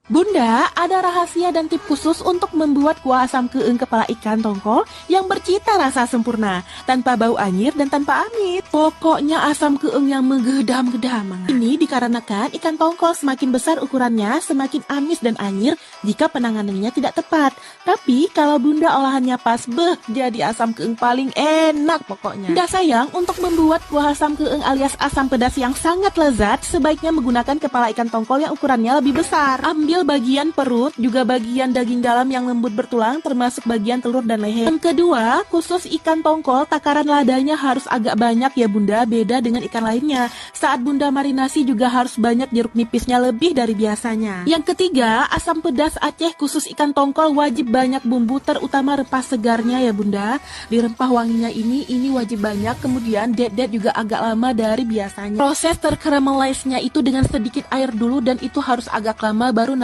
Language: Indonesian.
Bunda, ada rahasia dan tip khusus untuk membuat kuah asam keeng kepala ikan tongkol yang bercita rasa sempurna, tanpa bau anyir dan tanpa amit. Pokoknya asam keeng yang menggedam-gedam. Ini dikarenakan ikan tongkol semakin besar ukurannya, semakin amis dan anyir jika penanganannya tidak tepat. Tapi kalau bunda olahannya pas, jadi asam keeng paling enak pokoknya. Bunda sayang, untuk membuat kuah asam keeng alias asam pedas yang sangat lezat, sebaiknya menggunakan kepala ikan tongkol yang ukurannya lebih besar. Ambil bagian perut, juga bagian daging dalam yang lembut bertulang, termasuk bagian telur dan leher. Yang kedua, khusus ikan tongkol, takaran ladanya harus agak banyak ya bunda, beda dengan ikan lainnya. Saat bunda marinasi juga harus banyak jeruk nipisnya lebih dari biasanya. Yang ketiga, asam pedas Aceh khusus ikan tongkol wajib banyak bumbu, terutama rempah segarnya ya bunda. Di rempah wanginya ini wajib banyak, kemudian det juga agak lama dari biasanya. Proses tercaramelizenya itu dengan sedikit air dulu dan itu harus agak lama baru